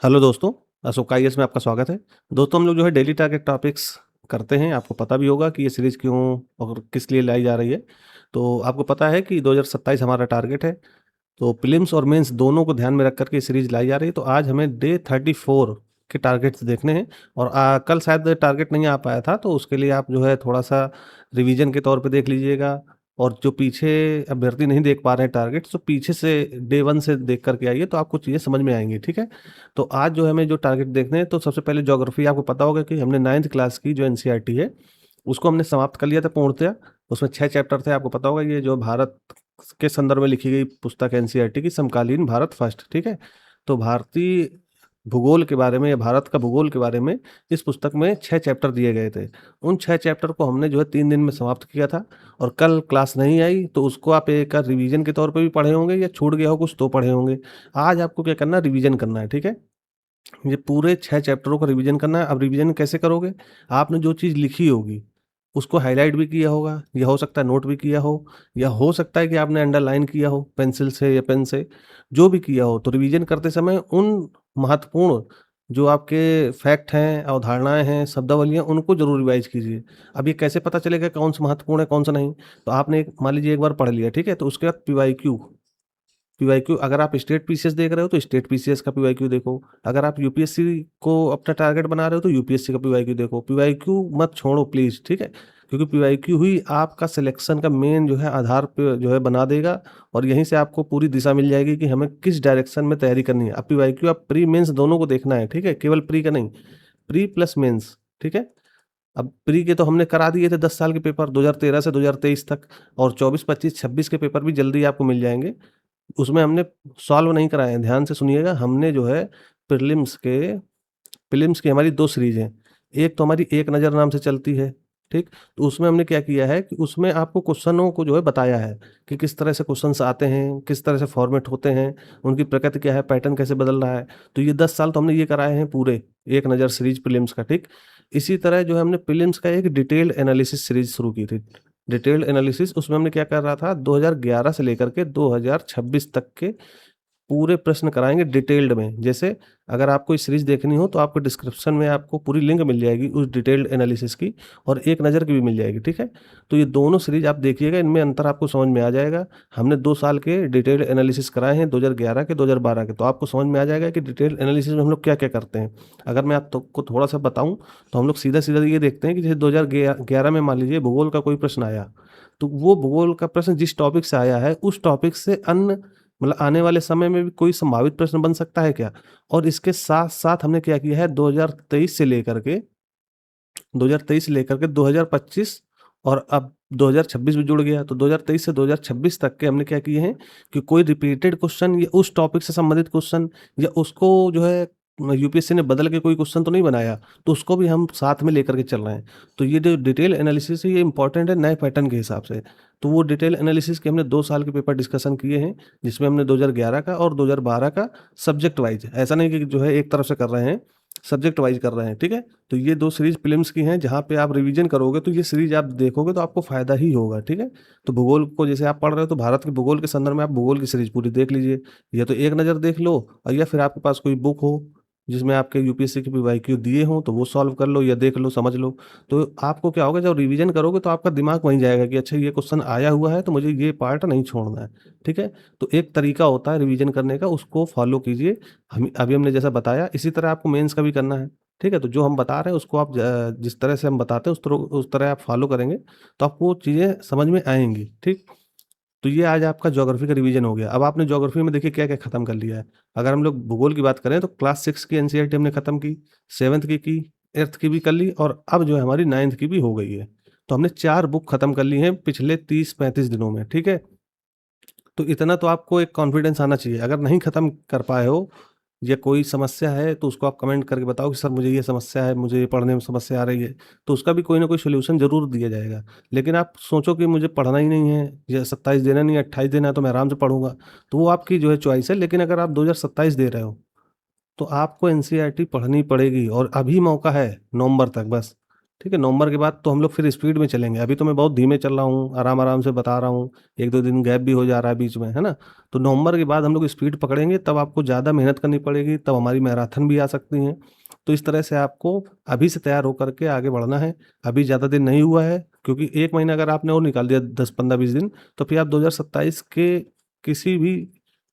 Hello दोस्तों, Ashok IAS में आपका स्वागत है। दोस्तों हम लोग जो है डेली टारगेट टॉपिक्स करते हैं। आपको पता भी होगा कि ये सीरीज़ क्यों और किस लिए लाई जा रही है। तो आपको पता है कि 2027 हमारा टारगेट है। तो प्रीलिम्स और मेंस दोनों को ध्यान में रख कर के ये सीरीज़ लाई जा रही है। तो आज हमें डे 34 के टारगेट्स देखने हैं और कल शायद टारगेट नहीं आ पाया था, तो उसके लिए आप जो है थोड़ा-सा रिवीजन के तौर पे देख लीजिएगा। और जो पीछे अभ्यर्थी नहीं देख पा रहे हैं टारगेट, तो पीछे से डे 1 से देख कर के आइए, तो आपको चीज़ें समझ में आएँगी, ठीक है? तो आज जो हमें जो टारगेट देखने हैं, तो सबसे पहले ज्योग्राफी। आपको पता होगा कि हमने 9th क्लास की जो एनसीईआरटी है, उसको हमने समाप्त कर लिया था पूर्णतया। उसमें 6 चैप्टर थे। आपको पता होगा ये जो भारत के संदर्भ में लिखी गई पुस्तक है एनसीईआरटी की, समकालीन भारत फर्स्ट, ठीक है? तो भारतीय भूगोल के बारे में या भारत का भूगोल के बारे में इस पुस्तक में 6 चैप्टर दिए गए थे। उन 6 चैप्टर को हमने जो है 3 दिन में समाप्त किया था और कल क्लास नहीं आई, तो उसको आप एक रिवीजन के तौर पे भी पढ़े होंगे या छूट गया हो कुछ तो पढ़े होंगे। आज आपको क्या करना है, रिवीजन करना है, ठीक है? ये पूरे 6 चैप्टरों का रिवीजन करना है। अब रिवीजन कैसे करोगे? आपने जो चीज़ लिखी होगी, उसको हाइलाइट भी किया होगा, या हो सकता है नोट भी किया हो, या हो सकता है कि आपने अंडरलाइन किया हो पेंसिल से या पेन से, जो भी किया हो। तो रिवीजन करते समय उन महत्वपूर्ण जो आपके फैक्ट हैं, अवधारणाएँ हैं, शब्दावलियाँ, उनको ज़रूर रिवाइज़ कीजिए। अब ये कैसे पता चलेगा कौन-सा महत्वपूर्ण है, कौन-सा नहीं? तो आपने एक मान लीजिए एक बार पढ़ लिया, ठीक है? तो उसके बाद पीवाईक्यू। पीवाईक्यू अगर आप स्टेट पीसीएस देख रहे हो, तो स्टेट पीसीएस का पीवाईक्यू देखो। अगर आप यूपीएससी को अपना टारगेट बना रहे हो, तो यूपीएससी का पीवाईक्यू देखो। पीवाईक्यू मत छोड़ो प्लीज़, ठीक है? क्योंकि पीवाईक्यू ही आपका सिलेक्शन का मेन जो है आधार पे जो है बना देगा और यहीं से आपको पूरी दिशा मिल जाएगी कि हमें किस डायरेक्शन में तैयारी करनी है। अब पीवाईक्यू आप प्री, मेंस दोनों को देखना है, ठीक है? केवल प्री का नहीं, प्री प्लस मेंस, ठीक है? अब प्री के तो हमने करा दिए थे 10 साल के पेपर 2013 से 2023 तक, और 24, 25, 26 के पेपर भी जल्दी आपको मिल जाएँगे। उसमें हमने सॉल्व नहीं कराए हैं, ध्यान से सुनिएगा। हमने जो है प्रीलिम्स के प्रीलिम्स की हमारी 2 सीरीज़ हैं। एक तो हमारी एक नज़र नाम से चलती है, ठीक? तो उसमें हमने क्या किया है कि उसमें आपको क्वेश्चनों को जो है बताया है कि किस तरह से क्वेश्चन्स आते हैं, किस तरह से फॉर्मेट होते हैं, उनकी प्रकृति क्या है, पैटर्न कैसे बदल रहा है। तो ये 10 साल तो हमने ये कराए हैं पूरे, एक नज़र सीरीज़ प्रीलिम्स का, ठीक? इसी तरह जो है हमने प्रीलिम्स का एक डिटेल्ड एनालिसिस सीरीज़ शुरू की थी। डिटेल्ड एनालिसिस उसमें हमने क्या कर रहा था, 2011 से लेकर के 2026 तक के पूरे प्रश्न कराएँगे डिटेल्ड में। जैसे अगर आपको ये सीरीज़ देखनी हो, तो आपको डिस्क्रिप्शन में आपको पूरी लिंक मिल जाएगी उस डिटेल्ड एनालिसिस की, और एक नज़र की भी मिल जाएगी, ठीक है? तो ये दोनों सीरीज़ आप देखिएगा, इनमें अंतर आपको समझ में आ जाएगा। हमने 2 साल के डिटेल्ड एनालिसिस कराए हैं, 2011 के, 2012 के, तो आपको समझ में आ जाएगा कि डिटेल्ड एनालिसिस में हम लोग क्या-क्या करते हैं। अगर मैं आप तो को थोड़ा-सा बताऊँ, तो हम लोग सीधा-सीधा ये देखते हैं कि जैसे 2011 में मान लीजिए भूगोल का कोई प्रश्न आया, तो वो भूगोल का प्रश्न जिस टॉपिक से आया है, उस टॉपिक से अन्य मतलब आने वाले समय में भी कोई संभावित प्रश्न बन सकता है क्या? और इसके साथ-साथ हमने क्या किया है, 2023 से लेकर के 2025 और अब 2026 भी जुड़ गया, तो 2023 से 2026 तक के हमने क्या किए हैं कि कोई रिपीटेड क्वेश्चन या उस टॉपिक से संबंधित क्वेश्चन, या उसको जो है यूपीएससी ने बदल के कोई क्वेश्चन तो नहीं बनाया, तो उसको भी हम साथ में लेकर के चल रहे हैं। तो ये जो डिटेल एनालिसिस है, ये इम्पोर्टेंट है नए पैटर्न के हिसाब से। तो वो डिटेल एनालिसिस के हमने 2 साल के पेपर डिस्कशन किए हैं, जिसमें हमने 2011 का और 2012 का सब्जेक्ट वाइज़, ऐसा नहीं कि जो है एक तरफ से कर रहे हैं, सब्जेक्ट वाइज़ कर रहे हैं, ठीक है? तो ये 2 सीरीज़ प्रीलिम्स की हैं, जहाँ पे आप रिवीजन करोगे, तो ये सीरीज़ आप देखोगे तो आपको फ़ायदा ही होगा, ठीक है? तो भूगोल को जैसे आप पढ़ रहे हो, तो भारत के भूगोल के संदर्भ में आप भूगोल की सीरीज़ पूरी देख लीजिए। या तो एक नज़र देख लो, और या फिर आपके पास कोई बुक हो, जिसमें आपके यूपीएससी के पीवाईक्यू दिए हों, तो वो सॉल्व कर लो या देख लो, समझ लो। तो आपको क्या होगा, जब रिवीजन करोगे, तो आपका दिमाग वहीं जाएगा कि अच्छा ये क्वेश्चन आया हुआ है, तो मुझे ये पार्ट नहीं छोड़ना है, ठीक है? तो एक तरीका होता है रिवीजन करने का, उसको फ़ॉलो कीजिए। हम अभी हमने जैसा बताया, इसी तरह आपको मेंस का भी करना है। ठीक है? तो जो हम बता रहे हैं उसको आप जिस तरह से हम बताते हैं उस तरह आप फ़ॉलो करेंगे, तो आपको चीज़ें समझ में आएँगी, ठीक? तो ये आज आपका ज्योग्राफ़ी का रिवीजन हो गया। अब आपने ज्योग्राफ़ी में देखिए क्या-क्या खत्म कर लिया है। अगर हम लोग भूगोल की बात करें, तो क्लास 6 की एनसीईआरटी हमने खत्म की, 7th की, 8th की भी कर ली, और अब जो है हमारी 9th की भी हो गई है। तो हमने 4 बुक खत्म कर ली हैं पिछले 30-35 दिनों में, ठीक है? तो इतना तो आपको एक कॉन्फिडेंस आना चाहिए। अगर नहीं खत्म कर पाए हो, या कोई समस्या है, तो उसको आप कमेंट करके बताओ कि सर मुझे ये समस्या है, मुझे ये पढ़ने में समस्या आ रही है, तो उसका भी कोई ना कोई सॉल्यूशन ज़रूर दिया जाएगा। लेकिन आप सोचो कि मुझे पढ़ना ही नहीं है, या 27 देना नहीं है, 28 देना है, तो मैं आराम से पढ़ूँगा, तो वो आपकी जो है चॉइस है। लेकिन अगर आप 2027 दे रहे हो, तो आपको एनसीईआरटी पढ़नी पड़ेगी, और अभी मौका है नवंबर तक बस। ठीक है, नवंबर के बाद तो हम लोग फिर स्पीड में चलेंगे। अभी तो मैं बहुत धीमे चल रहा हूँ, आराम-आराम से बता रहा हूँ, 1-2 दिन गैप भी हो जा रहा है बीच में, है ना? तो नवंबर के बाद हम लोग स्पीड पकड़ेंगे, तब आपको ज़्यादा मेहनत करनी पड़ेगी, तब हमारी मैराथन भी आ सकती हैं। तो इस तरह से आपको अभी से तैयार होकर के आगे बढ़ना है। अभी ज़्यादा दिन नहीं हुआ है, क्योंकि 1 महीना अगर आपने और निकाल दिया 10, 15, 20 दिन, तो फिर आप 2027 के किसी भी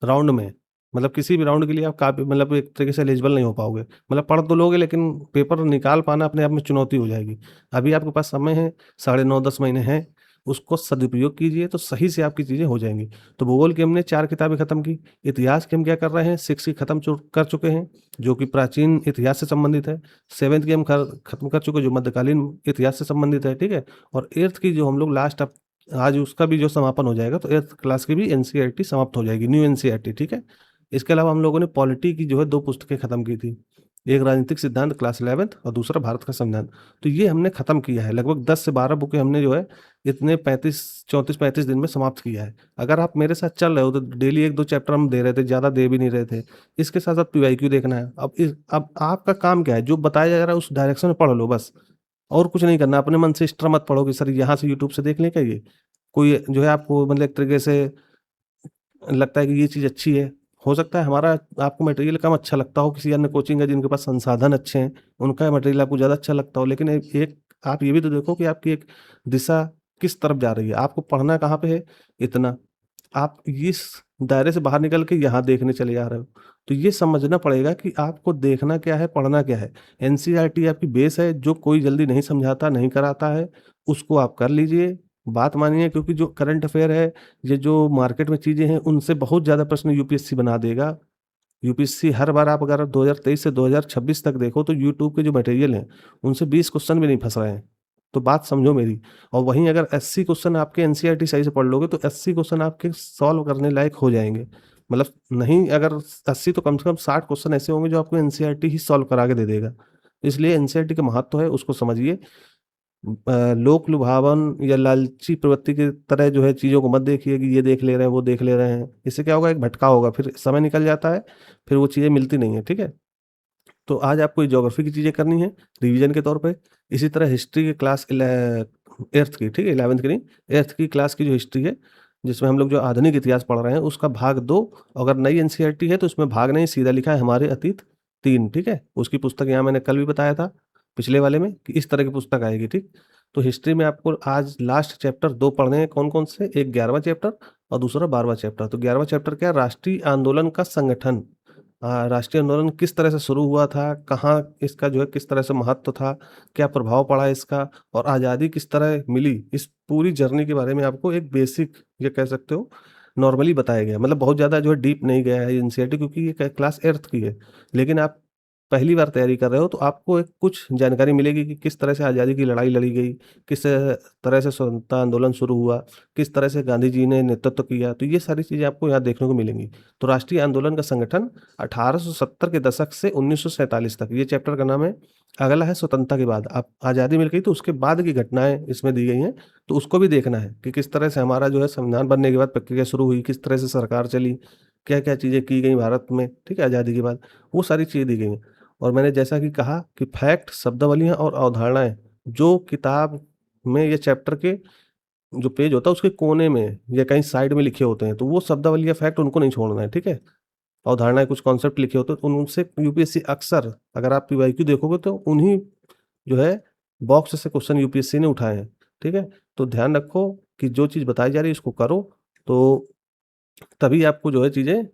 राउंड में, मतलब किसी भी राउंड के लिए आप काफ़ी मतलब एक तरीके से एलिजिबल नहीं हो पाओगे। मतलब पढ़ तो लोगे, लेकिन पेपर निकाल पाना अपने आप में चुनौती हो जाएगी। अभी आपके पास समय है, साढ़े 9-10 महीने हैं, उसको सदुपयोग कीजिए तो सही से आपकी चीज़ें हो जाएँगी। तो भूगोल की हमने 4 किताबें खत्म की, इतिहास की हम क्या कर रहे हैं, 6 की खत्म कर चुके हैं, जो कि प्राचीन इतिहास से संबंधित है। 7th की हम खत्म कर चुके हैं, जो मध्यकालीन इतिहास से संबंधित है, ठीक है? और 8th की जो हम लोग लास्ट अब आज उसका भी जो समापन हो जाएगा, तो 8th क्लास की भी एनसीईआरटी समाप्त हो जाएगी, न्यू एनसीईआरटी, ठीक है? इसके अलावा हम लोगों ने पॉलिटी की जो है 2 पुस्तकें खत्म की थी। एक राजनीतिक सिद्धांत क्लास 11th और दूसरा भारत का संविधान। तो ये हमने खत्म किया है। लगभग 10 से 12 बुकें हमने जो है इतने 35 34-35 दिन में समाप्त किया है। अगर आप मेरे साथ चल रहे हो तो डेली 1-2 चैप्टर हम दे रहे थे, ज़्यादा दे भी नहीं रहे थे। इसके साथ-साथ पीवाईक्यू देखना है। अब आपका काम क्या है? जो बताया जा रहा है उस डायरेक्शन में पढ़ लो बस, और कुछ नहीं करना। अपने मन से एक्स्ट्रा मत पढ़ो कि सर यहाँ से यूट्यूब से देख लें क्या ये? कोई जो है आपको मतलब एक तरीके से लगता है कि ये चीज़ अच्छी है। हो सकता है हमारा आपको मटेरियल कम अच्छा लगता हो, किसी अन्य कोचिंग है जिनके पास संसाधन अच्छे हैं, उनका मटेरियल आपको ज़्यादा अच्छा लगता हो। लेकिन एक एक आप ये भी तो देखो कि आपकी एक दिशा किस तरफ जा रही है, आपको पढ़ना कहाँ पे है, इतना। आप इस दायरे से बाहर निकल के यहाँ देखने चले जा रहे हो। तो ये समझना पड़ेगा कि आपको देखना क्या है, पढ़ना क्या है। एनसीईआरटी आपकी बेस है, जो कोई जल्दी नहीं समझाता, नहीं कराता है, उसको आप कर लीजिए, बात मानिए, क्योंकि जो करंट अफ़ेयर है, ये जो मार्केट में चीज़ें हैं, उनसे बहुत ज़्यादा प्रश्न यूपीएससी बना देगा। यूपीएससी हर बार आप अगर 2023 से 2026 तक देखो तो यूट्यूब के जो मटेरियल हैं, उनसे 20 क्वेश्चन भी नहीं फँस रहे हैं। तो बात समझो मेरी। और वहीं अगर 80 क्वेश्चन आपके एनसीईआरटी सही से पढ़ लोगे तो 80 क्वेश्चन आपके सॉल्व करने लायक हो जाएँगे। मतलब नहीं, अगर 80 तो कम से कम 60 क्वेश्चन ऐसे होंगे जो आपको एनसीईआरटी ही सॉल्व करा के दे देगा। इसलिए एनसीईआरटी का महत्व है, उसको समझिए। लोक लुभावन या लालची प्रवृत्ति की तरह जो है चीज़ों को मत देखिए कि ये देख ले रहे हैं, वो देख ले रहे हैं। इससे क्या होगा, एक भटकाव होगा, फिर समय निकल जाता है, फिर वो चीज़ें मिलती नहीं हैं, ठीक है? तो आज आपको ज्योग्राफ़ी की चीज़ें करनी है रिवीजन के तौर पे। इसी तरह हिस्ट्री की क्लास 8th की, ठीक है? 11th की नहीं, 8th की क्लास की जो हिस्ट्री है, जिसमें हम लोग जो आधुनिक इतिहास पढ़ रहे हैं, उसका भाग 2। अगर नई एनसीईआरटी है तो उसमें भाग नहीं, सीधा लिखा है हमारे अतीत 3, ठीक है? उसकी पुस्तक यहाँ मैंने कल भी बताया था, पिछले वाले में, कि इस तरह की पुस्तक आएगी, ठीक? तो हिस्ट्री में आपको आज लास्ट चैप्टर 2 पढ़ने हैं, कौन-कौन से? एक 11वाँ चैप्टर और दूसरा 12वाँ चैप्टर। तो 11वाँ चैप्टर क्या है? राष्ट्रीय आंदोलन का संगठन। राष्ट्रीय आंदोलन किस तरह से शुरू हुआ था? कहाँ इसका जो है किस तरह से महत्व था? क्या प्रभाव पड़ा इसका? और आज़ादी किस तरह मिली? इस पूरी जर्नी के बारे में आपको एक बेसिक, ये कह सकते हो, नॉर्मली बताया गया है। मतलब बहुत ज़्यादा जो है डीप नहीं गया है एनसीईआरटी, क्योंकि ये क्लास 8th की है। लेकिन आप पहली बार तैयारी कर रहे हो तो आपको एक कुछ जानकारी मिलेगी कि किस तरह से आज़ादी की लड़ाई लड़ी गई, किस तरह से स्वतंत्रता आंदोलन शुरू हुआ, किस तरह से गांधी जी ने नेतृत्व किया। तो ये सारी चीज़ें आपको यहाँ देखने को मिलेंगी। तो राष्ट्रीय आंदोलन का संगठन 1870 के दशक से 1947 तक, ये चैप्टर का नाम है। अगला है स्वतंत्रता के बाद। आप आज़ादी मिल गई तो उसके बाद की घटनाएँ इसमें दी गई हैं, तो उसको भी देखना है कि किस तरह से हमारा जो है संविधान बनने के बाद प्रक्रिया शुरू हुई, किस तरह से सरकार चली, क्या-क्या चीज़ें की गई भारत में, ठीक है, आज़ादी के बाद। वो सारी चीज़ें दी गई हैं। और मैंने जैसा कि कहा कि फैक्ट, शब्दावलियाँ और अवधारणाएँ, जो किताब में ये चैप्टर के जो पेज होता है उसके कोने में या कहीं साइड में लिखे होते हैं, तो वो शब्दावली या फैक्ट उनको नहीं छोड़ना है, ठीक है? अवधारणाएँ, कुछ कॉन्सेप्ट लिखे होते हैं, तो उनसे यूपीएससी अक्सर, अगर आप पीवाईक्यू देखोगे तो उन्हीं जो है बॉक्स से क्वेश्चन यूपीएससी ने उठाए हैं, ठीक है? तो ध्यान रखो कि जो चीज़ बताई जा रही है उसको करो, तो तभी आपको जो है चीज़ें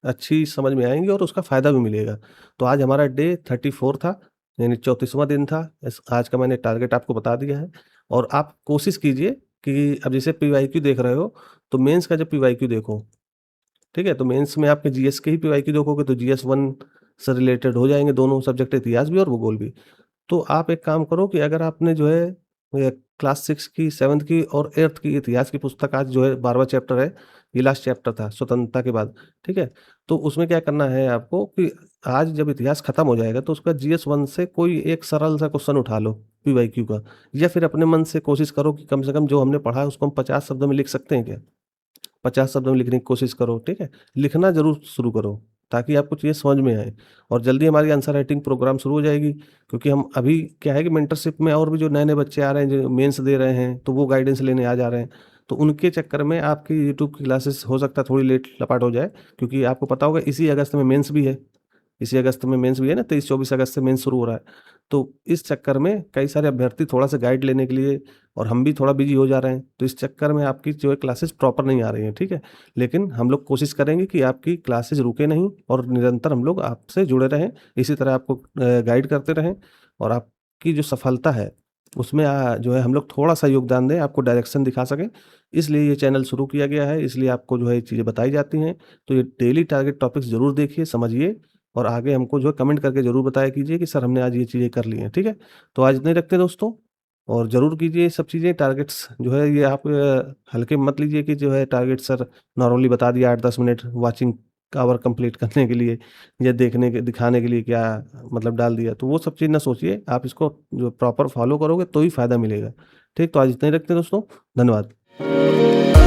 अच्छी समझ में आएँगी और उसका फ़ायदा भी मिलेगा। तो आज हमारा डे 34 था, यानी 34वाँ दिन था। इस आज का मैंने टारगेट आपको बता दिया है, और आप कोशिश कीजिए कि अब जैसे पीवाईक्यू देख रहे हो, तो मेंस का जब पीवाईक्यू देखो, ठीक है? तो मेंस में आपके जीएस के ही पीवाईक्यू देखोगे तो जीएस 1 से रिलेटेड हो जाएँगे दोनों सब्जेक्ट, इतिहास भी और भूगोल भी। तो आप एक काम करो कि अगर आपने जो है क्लास 6 की, 7th की और 8th की इतिहास की पुस्तक, आज जो है 12वाँ चैप्टर है, ये लास्ट चैप्टर था स्वतंत्रता के बाद, ठीक है? तो उसमें क्या करना है आपको कि आज जब इतिहास खत्म हो जाएगा तो उसका जीएस 1 से कोई एक सरल सा क्वेश्चन उठा लो पीवाईक्यू का, या फिर अपने मन से कोशिश करो कि कम से कम जो हमने पढ़ा है उसको हम 50 शब्दों में लिख सकते हैं क्या? 50 शब्दों में लिखने की कोशिश करो, ठीक है? लिखना ज़रूर शुरू करो। ताकि आपको चीज़ें समझ में आएँ और जल्दी हमारी आंसर राइटिंग प्रोग्राम शुरू हो जाएगी। क्योंकि हम अभी क्या है कि मेंटरशिप में और भी जो नए-नए बच्चे आ रहे हैं, जो मेंस दे रहे हैं, तो वो गाइडेंस लेने आ जा रहे हैं। तो उनके चक्कर में आपकी यूट्यूब की क्लासेस हो सकता है थोड़ी लेट लपाट हो जाए, क्योंकि आपको पता होगा इसी अगस्त में मेंस भी है। इसी अगस्त में मेंस भी है ना, 23-24 अगस्त से मेंस शुरू हो रहा है। तो इस चक्कर में कई सारे अभ्यर्थी थोड़ा-सा गाइड लेने के लिए और हम भी थोड़ा बिज़ी हो जा रहे हैं, तो इस चक्कर में आपकी जो है क्लासेस प्रॉपर नहीं आ रही हैं, ठीक है? लेकिन हम लोग कोशिश करेंगे कि आपकी क्लासेस रुके नहीं और निरंतर हम लोग आपसे जुड़े रहें, इसी तरह आपको गाइड करते रहें और आपकी जो सफलता है, उसमें जो है हम लोग थोड़ा-सा योगदान दें, आपको डायरेक्शन दिखा सकें, इसलिए ये चैनल शुरू किया गया है, इसलिए आपको जो है ये चीज़ें बताई जाती हैं। तो ये डेली टारगेट टॉपिक्स ज़रूर देखिए, समझिए और आगे हमको जो है कमेंट करके ज़रूर बताया कीजिए कि सर हमने आज ये चीज़ें कर ली हैं, ठीक है? तो आज इतना ही रखते हैं दोस्तों और ज़रूर कीजिए ये सब चीज़ें टारगेट्स जो है ये आप हल्के में मत लीजिए कि जो है टारगेट सर नॉर्मली बता दिया 8-10 मिनट वॉचिंग आवर कंप्लीट करने के लिए या देखने के दिखाने के लिए क्या मतलब डाल दिया, तो वो सब चीज़ ना सोचिए, आप इसको जो प्रॉपर फॉलो करोगे तो ही फ़ायदा मिलेगा। ठीक, तो आज इतना ही रखते हैं दोस्तों, धन्यवाद।